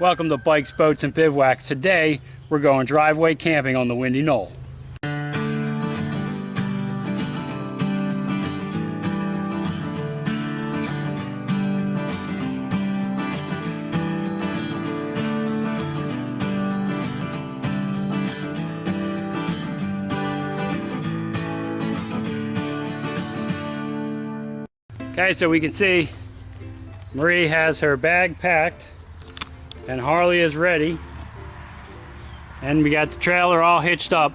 Welcome to Bikes, Boats, and Bivouacs. Today, we're going driveway camping on the windy knoll. Okay, so we can see Marie has her bag packed and Harley is ready, and we got the trailer all hitched up.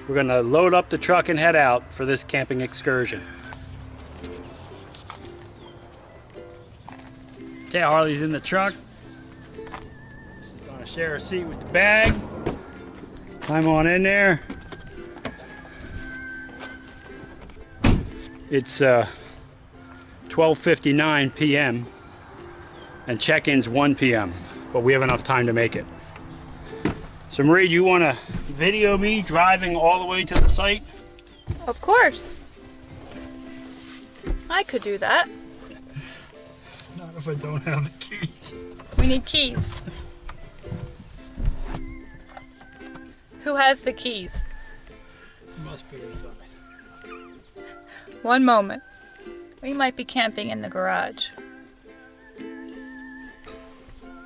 We're gonna load up the truck and head out for this camping excursion. Okay, Harley's in the truck. She's gonna share a seat with the bag. Climb on in there. It's 12:59 p.m. and check-in's 1 p.m. but we have enough time to make it. So Marie, do you want to video me driving all the way to the site? Of course. I could do that. Not if I don't have the keys. We need keys. Who has the keys? It must be inside. One moment. We might be camping in the garage.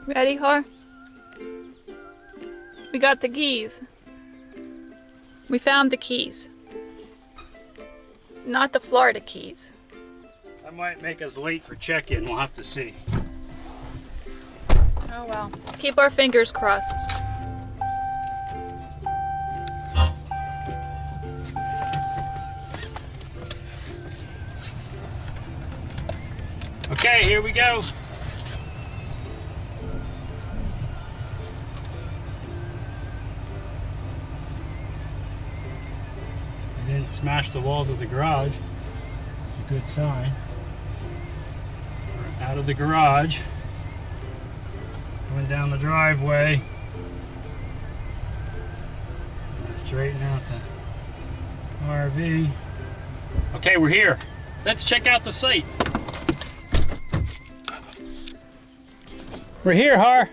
Ready, Har? We got the keys. We found the keys. Not the Florida keys. That might make us late for check-in. We'll have to see. Oh well. Keep our fingers crossed. Okay, here we go. I didn't smash the walls of the garage. It's a good sign. We're out of the garage. Going down the driveway. Straighten out the RV. Okay, we're here. Let's check out the site. We're here, Har.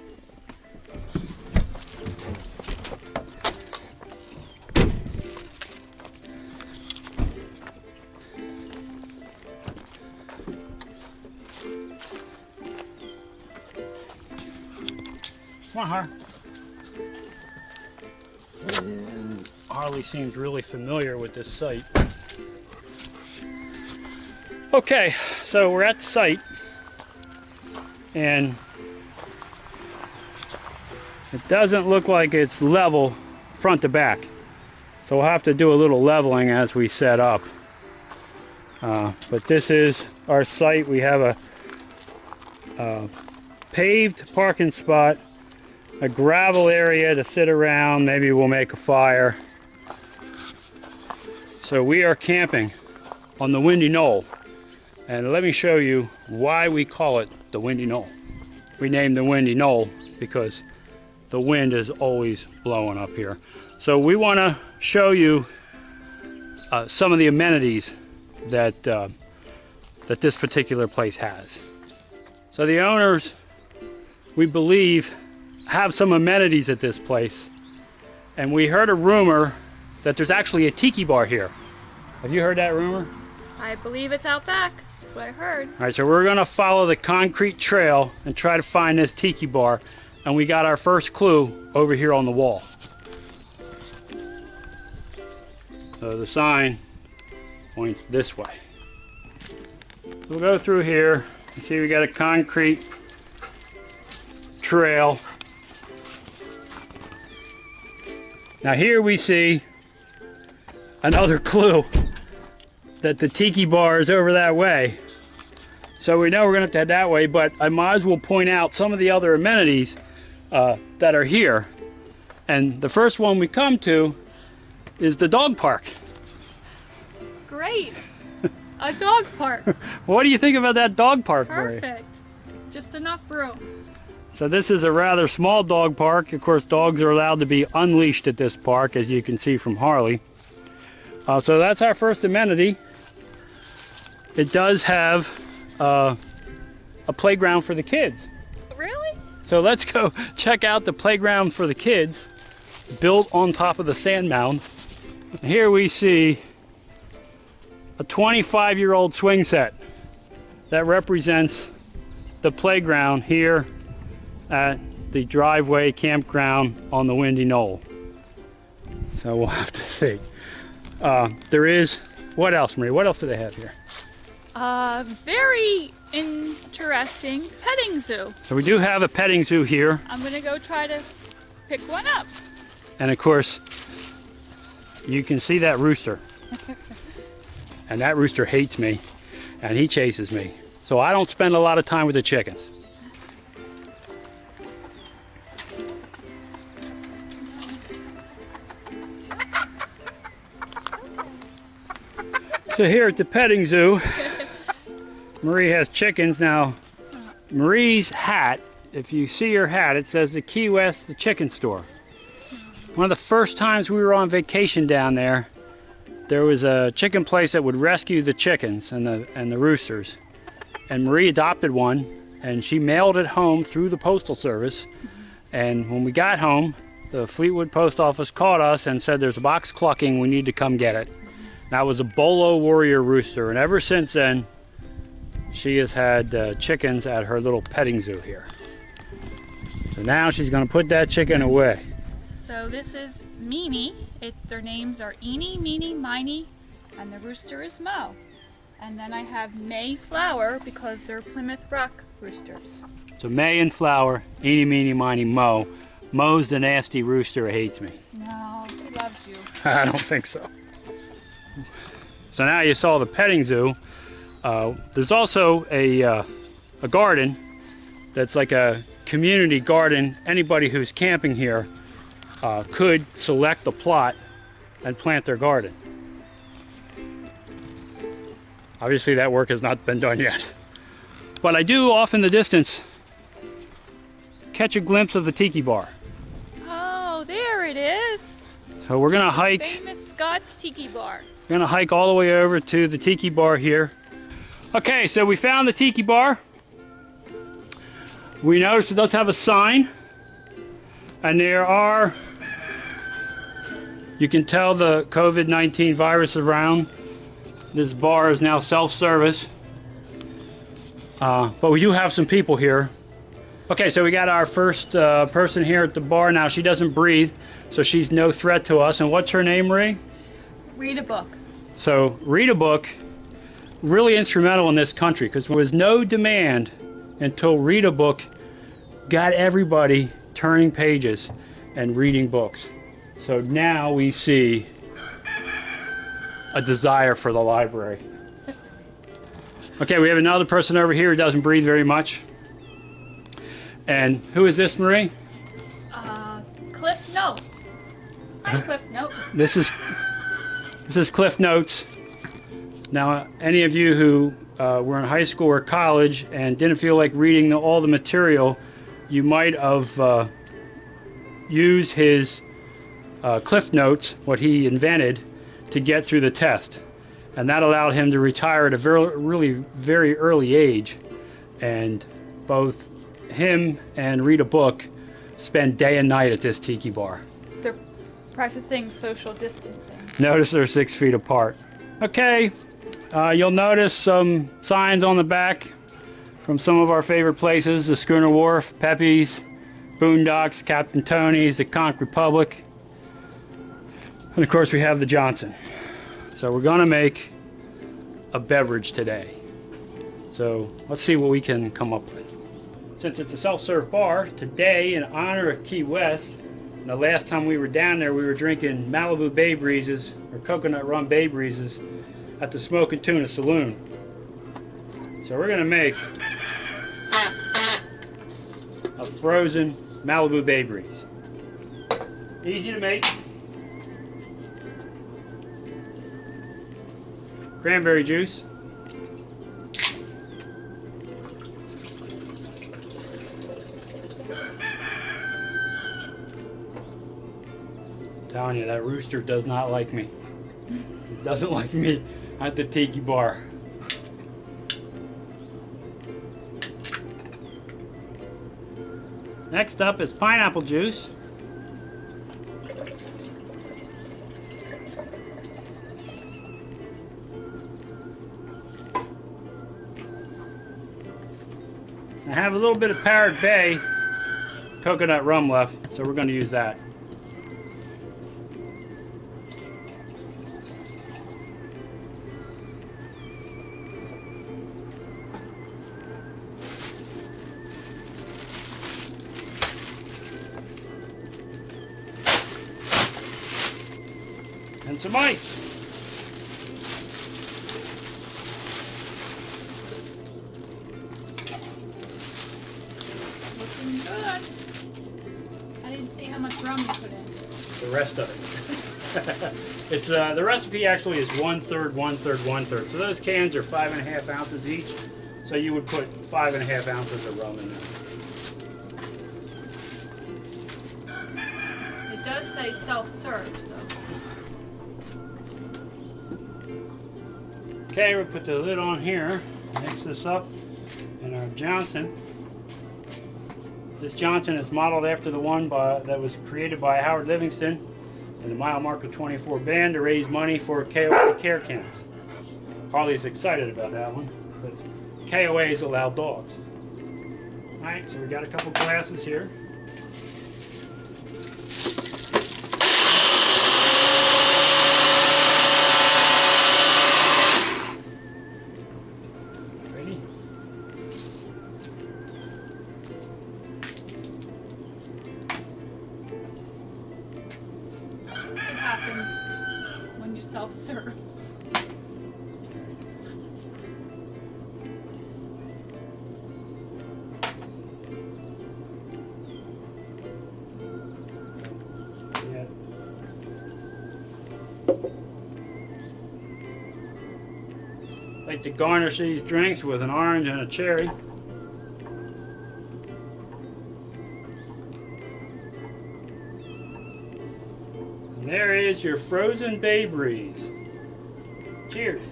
Come on, Har. And Harley seems really familiar with this site. Okay, so we're at the site, and it doesn't look like it's level front to back. So we'll have to do a little leveling as we set up. But this is our site. We have a paved parking spot, a gravel area to sit around. Maybe we'll make a fire. So we are camping on the windy knoll. And let me show you why we call it the windy knoll. We named the windy knoll because the wind is always blowing up here. So we want to show you some of the amenities that that this particular place has. So the owners, we believe, have some amenities at this place. And we heard a rumor that there's actually a Tiki Bar here. Have you heard that rumor? I believe it's out back. That's what I heard. All right, so we're gonna follow the concrete trail and try to find this Tiki Bar. And we got our first clue over here on the wall. So the sign points this way. We'll go through here. You see we got a concrete trail. Now here we see another clue that the Tiki Bar is over that way. So we know we're gonna have to head that way, but I might as well point out some of the other amenities that are here. And the first one we come to is the dog park. Great. A dog park. What do you think about that dog park, Marie? Perfect. Just enough room. So this is a rather small dog park. Of course, dogs are allowed to be unleashed at this park, as you can see from Harley. So that's our first amenity. It does have a playground for the kids. Really? So let's go check out the playground for the kids, built on top of the sand mound. Here we see a 25-year-old swing set that represents the playground here at the driveway campground on the Windy Knoll. So we'll have to see. There is, what else, Marie? What else do they have here? Very interesting petting zoo. So we do have a petting zoo here. I'm gonna go try to pick one up. And of course, you can see that rooster. And that rooster hates me, and he chases me. So I don't spend a lot of time with the chickens. So here at the petting zoo, Marie has chickens. Now, Marie's hat, if you see her hat, it says the Key West, the chicken store. One of the first times we were on vacation down there, there was a chicken place that would rescue the chickens and the roosters. And Marie adopted one, and she mailed it home through the postal service. And when we got home, the Fleetwood post office called us and said, there's a box clucking, we need to come get it. That was a Bolo Warrior rooster, and ever since then, she has had chickens at her little petting zoo here. So now she's gonna put that chicken away. So this is Meanie. Their names are Eenie, Meanie, Miney, and the rooster is Mo. And then I have Mayflower because they're Plymouth Rock roosters. So May and Flower, Eenie, Meenie, Miny, Mo. Mo's the nasty rooster who hates me. No, he loves you. I don't think so. So now you saw the petting zoo. There's also a garden that's like a community garden. Anybody who's camping here could select a plot and plant their garden. Obviously that work has not been done yet. But I do off in the distance catch a glimpse of the Tiki Bar. Oh, there it is. So we're gonna hike. Famous Scott's Tiki Bar. We're gonna hike all the way over to the Tiki Bar here. Okay, so we found the Tiki Bar. We noticed it does have a sign. And there are, you can tell the COVID-19 virus around. This bar is now self-service. But we do have some people here. Okay, so we got our first person here at the bar. Now she doesn't breathe, so she's no threat to us. And what's her name, Marie? Read a book. So Read a Book, really instrumental in this country because there was no demand until Read a Book got everybody turning pages and reading books. So now we see a desire for the library. Okay, we have another person over here who doesn't breathe very much. And who is this, Marie? Cliff Note. Hi, Cliff Note. This is Cliff Notes. Now, any of you who were in high school or college and didn't feel like reading all the material, you might have used his Cliff Notes, what he invented, to get through the test. And that allowed him to retire at a very early age. And both him and Read a Book spend day and night at this Tiki Bar. They're practicing social distancing. Notice they're 6 feet apart. Okay, you'll notice some signs on the back from some of our favorite places: the Schooner Wharf, Pepe's, Boondocks, Captain Tony's, the Conch Republic, and of course we have the Johnson. So we're gonna make a beverage today. So let's see what we can come up with. Since it's a self-serve bar, today in honor of Key West, and the last time we were down there we were drinking Malibu Bay Breezes or coconut rum Bay Breezes at the Smoke and Tuna Saloon. So we're gonna make a frozen Malibu Bay Breeze. Easy to make. Cranberry juice. I'm telling you, that rooster does not like me. He doesn't like me at the Tiki Bar. Next up is pineapple juice. I have a little bit of Parrot Bay coconut rum left, so we're going to use that. And some ice. Looking good. I didn't see how much rum you put in. The rest of it. It's the recipe actually is 1/3, 1/3, 1/3. So those cans are 5.5 ounces each. So you would put 5.5 ounces of rum in there. It does say self-serve, so. Okay, we'll put the lid on here. Mix this up in our Johnson. This Johnson is modeled after the one that was created by Howard Livingston and the Mile Marker 24 band to raise money for KOA care camps. Harley's excited about that one because KOAs allow dogs. Alright, so we got a couple glasses here. Ready? What happens when you self-serve? Yeah. Like to garnish these drinks with an orange and a cherry. And there is your frozen Bay Breeze. Cheers.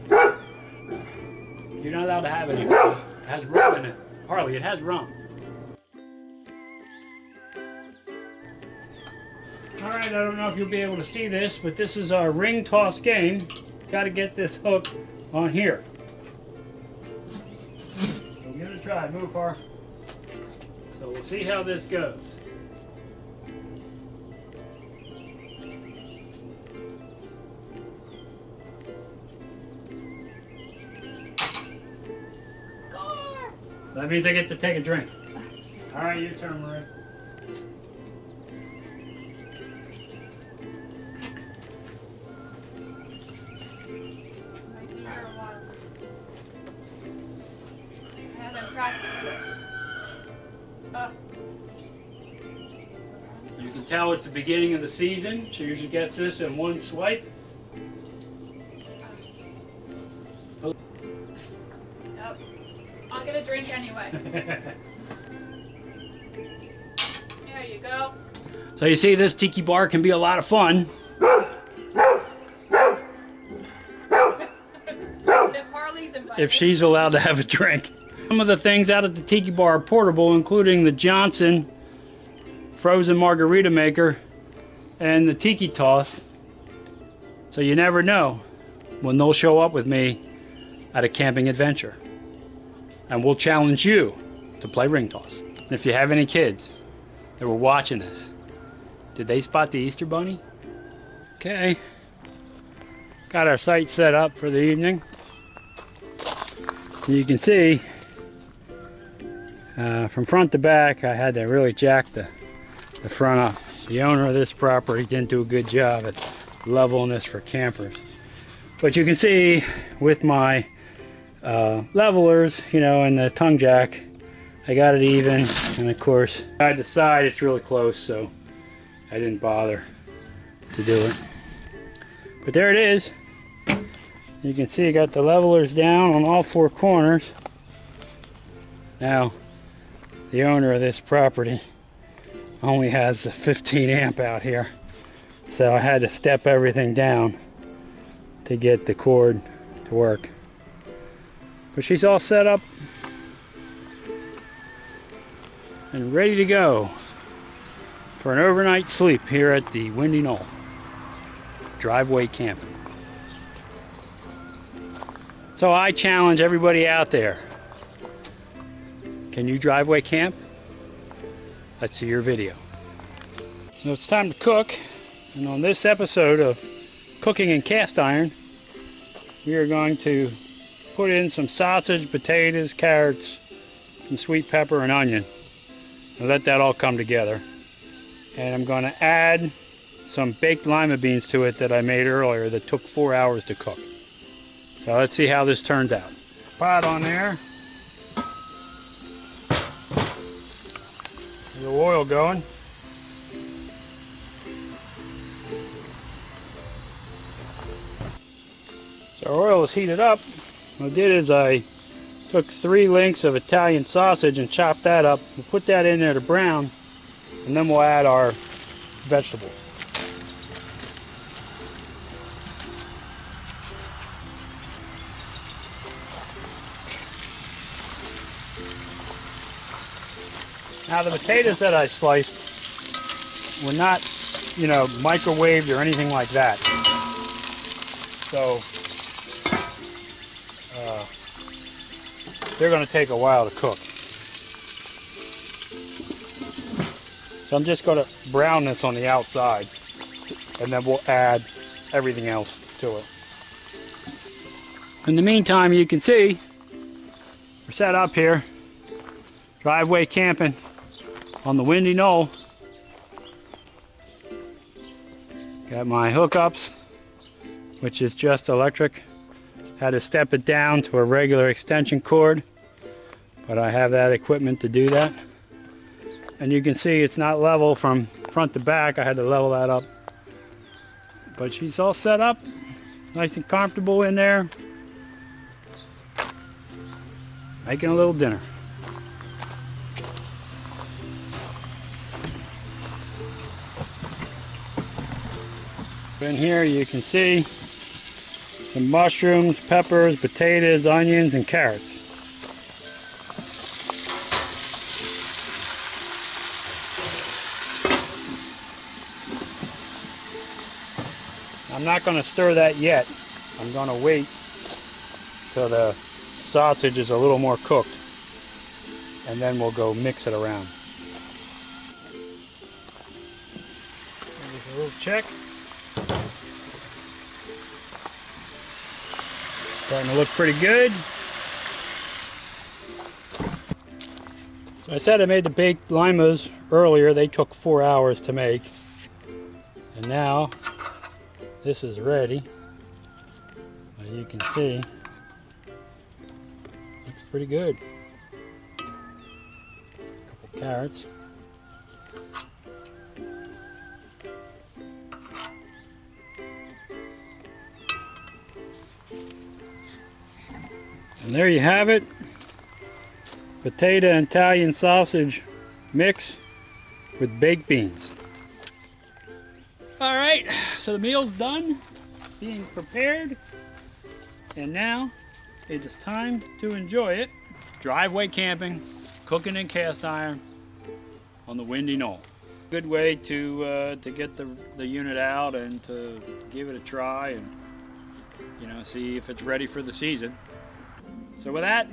You're not allowed to have any. It has rum in it. Harley, it has rum. Alright, I don't know if you'll be able to see this, but this is our ring toss game. Got to get this hook on here. So give it a try. Move, Har. So we'll see how this goes. Score! That means I get to take a drink. Alright, your turn, Marie. Might be here a while. I haven't practiced this. You can tell it's the beginning of the season. She usually gets this in one swipe. Yep. I'll get a drink anyway. There you go. So you see, this Tiki Bar can be a lot of fun. If Harley's invited. If she's allowed to have a drink. Some of the things out at the Tiki Bar are portable, including the Johnson frozen margarita maker and the Tiki Toss. So you never know when they'll show up with me at a camping adventure. And we'll challenge you to play ring toss. And if you have any kids that were watching this, did they spot the Easter Bunny? Okay. Got our site set up for the evening. You can see from front to back, I had to really jack the front up. The owner of this property didn't do a good job at leveling this for campers. But you can see with my levelers, you know, and the tongue jack, I got it even. And of course, side to side, it's really close, so I didn't bother to do it. But there it is. You can see I got the levelers down on all four corners. Now, the owner of this property only has a 15 amp out here, so I had to step everything down to get the cord to work. But she's all set up. and ready to go for an overnight sleep here at the Windy Knoll. Driveway camping. So I challenge everybody out there. Can you driveway camp? Let's see your video. So it's time to cook, and on this episode of Cooking in Cast Iron, we are going to put in some sausage, potatoes, carrots, some sweet pepper and onion, and let that all come together. And I'm going to add some baked lima beans to it that I made earlier that took 4 hours to cook. So let's see how this turns out. Pot on there. The oil going. So our oil is heated up. What I did is I took 3 links of Italian sausage and chopped that up. We'll put that in there to brown, and then we'll add our vegetables. Now the potatoes that I sliced were not, microwaved or anything like that. So they're going to take a while to cook. So I'm just going to brown this on the outside, and then we'll add everything else to it. In the meantime, you can see we're set up here, driveway camping on the Windy Knoll. Got my hookups, which is just electric. Had to step it down to a regular extension cord, but I have that equipment to do that. And you can see it's not level from front to back. I had to level that up. But she's all set up, nice and comfortable in there, making a little dinner. In here you can see some mushrooms, peppers, potatoes, onions, and carrots. I'm not going to stir that yet. I'm going to wait till the sausage is a little more cooked, and then we'll go mix it around. Just a little check. Starting to look pretty good. So I said I made the baked limas earlier. They took 4 hours to make. And now this is ready. As you can see, looks pretty good. A couple carrots. And there you have it. Potato and Italian sausage mix with baked beans. All right, so the meal's done, being prepared, and now it is time to enjoy it. Driveway camping, cooking in cast iron on the Windy Knoll. Good way to get the unit out and to give it a try and see if it's ready for the season. So with that,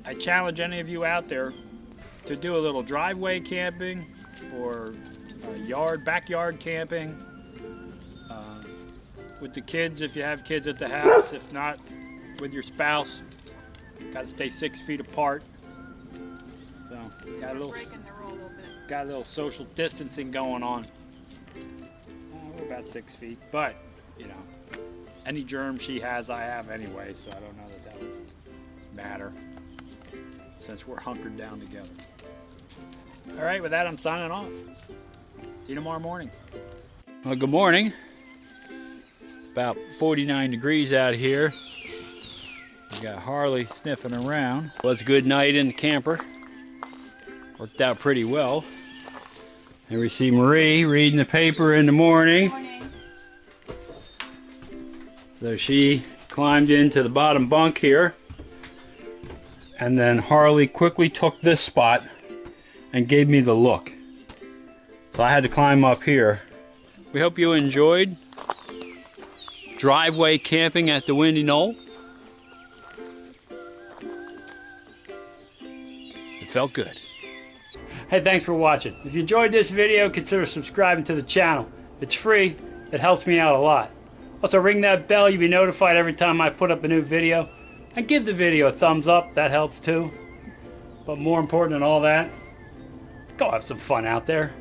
I challenge any of you out there to do a little driveway camping or backyard camping with the kids if you have kids at the house. If not, with your spouse. Got to stay 6 feet apart. So got a little social distancing going on. We're about 6 feet, but any germ she has, I have anyway, so I don't know that would matter since we're hunkered down together. All right, with that, I'm signing off. See you tomorrow morning. Well, good morning. It's about 49 degrees out here. We got Harley sniffing around. It was a good night in the camper. Worked out pretty well. And we see Marie reading the paper in the morning. So she climbed into the bottom bunk here. And then Harley quickly took this spot and gave me the look. So I had to climb up here. We hope you enjoyed driveway camping at the Windy Knoll. It felt good. Hey, thanks for watching. If you enjoyed this video, consider subscribing to the channel. It's free. It helps me out a lot. Also, ring that bell. You'll be notified every time I put up a new video. And give the video a thumbs up. That helps too. But more important than all that, go have some fun out there.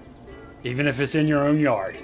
Even if it's in your own yard.